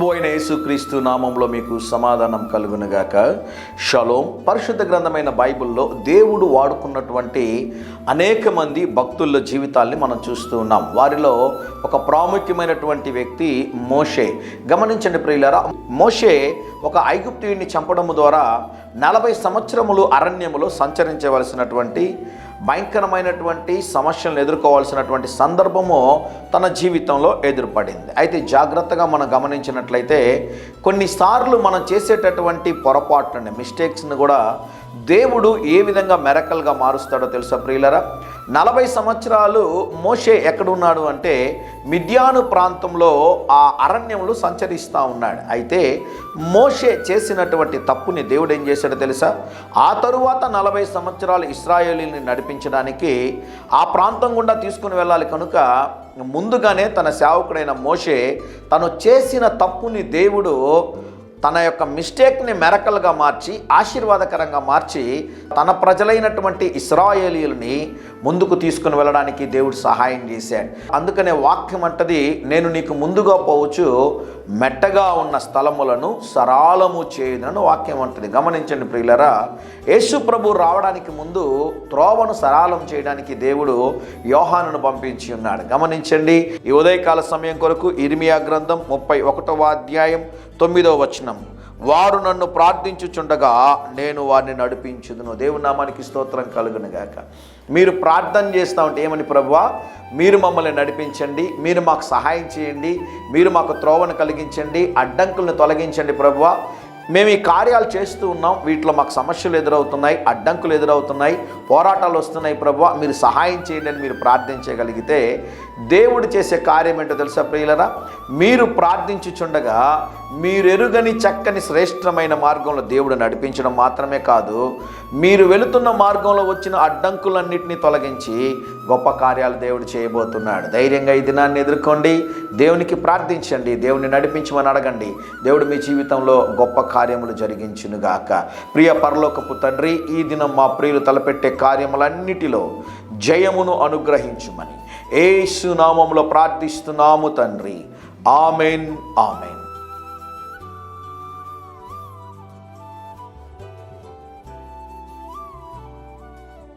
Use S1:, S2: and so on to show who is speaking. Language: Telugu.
S1: ప్రభు అయిన యేసుక్రీస్తు నామంలో మీకు సమాధానం కలుగునుగాక. షలోం. పరిశుద్ధ గ్రంథమైన బైబిల్లో దేవుడు వాడుకున్నటువంటి అనేక మంది భక్తుల జీవితాల్ని మనం చూస్తూ ఉన్నాం. వారిలో ఒక ప్రాముఖ్యమైనటువంటి వ్యక్తి మోషే. గమనించండి ప్రియులారా, మోషే ఒక ఐగుప్తీయుడిని చంపడం ద్వారా 40 సంవత్సరములు అరణ్యములో సంచరించవలసినటువంటి భయంకరమైనటువంటి సమస్యలను ఎదుర్కోవాల్సినటువంటి సందర్భము తన జీవితంలో ఎదురుపడింది. అయితే జాగ్రత్తగా మనం గమనించినట్లయితే కొన్నిసార్లు మనం చేసేటటువంటి పొరపాట్లని, మిస్టేక్స్ని కూడా దేవుడు ఏ విధంగా మెరకల్గా మారుస్తాడో తెలుసా ప్రియులరా? 40 సంవత్సరాలు మోషే ఎక్కడున్నాడు అంటే మిద్యాను ప్రాంతంలో ఆ అరణ్యంలో సంచరిస్తూ ఉన్నాడు. అయితే మోషే చేసినటువంటి తప్పుని దేవుడు ఏం చేశాడో తెలుసా? ఆ తరువాత 40 సంవత్సరాలు ఇశ్రాయేలీని నడిపించడానికి ఆ ప్రాంతం గుండా తీసుకుని వెళ్ళాలి కనుక ముందుగానే తన సేవకుడైన మోషే తను చేసిన తప్పుని దేవుడు తన యొక్క మిస్టేక్ని మెరకల్గా మార్చి ఆశీర్వాదకరంగా మార్చి తన ప్రజలైనటువంటి ఇశ్రాయేలీయుల్ని ముందుకు తీసుకుని వెళ్ళడానికి దేవుడు సహాయం చేశాడు. అందుకనే వాక్యం అంటది, నేను నీకు ముందుగా పోవచ్చు మెట్టగా ఉన్న స్థలములను సరాలము చేయునని వాక్యం అంటది. గమనించండి ప్రియులరా, యేసు ప్రభు రావడానికి ముందు త్రోవను సరాలం చేయడానికి దేవుడు యోహానును పంపించి ఉన్నాడు. గమనించండి, ఈ ఉదయకాల సమయం కొరకు ఇర్మియా గ్రంథం 31వ అధ్యాయం 9వ వచనం, వారు నన్ను ప్రార్థించుచుండగా నేను వారిని నడిపించుదును. దేవుని నామానికి స్తోత్రం కలుగునుగాక. మీరు ప్రార్థన చేస్తూ ఉంటే ఏమని? ప్రభువా, మీరు మమ్మల్ని నడిపించండి, మీరు మాకు సహాయం చేయండి, మీరు మాకు త్రోవను కలిగించండి, అడ్డంకులను తొలగించండి ప్రభువా, మేము ఈ కార్యాలు చేస్తూ ఉన్నాం, వీటిలో మాకు సమస్యలు ఎదురవుతున్నాయి, అడ్డంకులు ఎదురవుతున్నాయి, పోరాటాలు వస్తున్నాయి ప్రభువా, మీరు సహాయం చేయండి అని మీరు ప్రార్థించగలిగితే దేవుడు చేసే కార్యం ఏంటో తెలుసా ప్రియులరా? మీరు ప్రార్థించుచుండగా మీరెరుగని చక్కని శ్రేష్టమైన మార్గంలో దేవుడు నడిపించడం మాత్రమే కాదు, మీరు వెళుతున్న మార్గంలో వచ్చిన అడ్డంకులన్నింటినీ తొలగించి గొప్ప కార్యాలు దేవుడు చేయబోతున్నాడు. ధైర్యంగా ఈ దినాన్ని ఎదుర్కోండి, దేవునికి ప్రార్థించండి, దేవుని నడిపించమని అడగండి. దేవుడు మీ జీవితంలో గొప్ప కార్యములు జరిగించునుగాక. ప్రియ పరలోకపు తండ్రి, ఈ దినం మా ప్రియులు తలపెట్టే కార్యములన్నిటిలో జయమును అనుగ్రహించుమని యేసు నామములో ప్రార్థిస్తున్నాము తండ్రి. Amen, amen.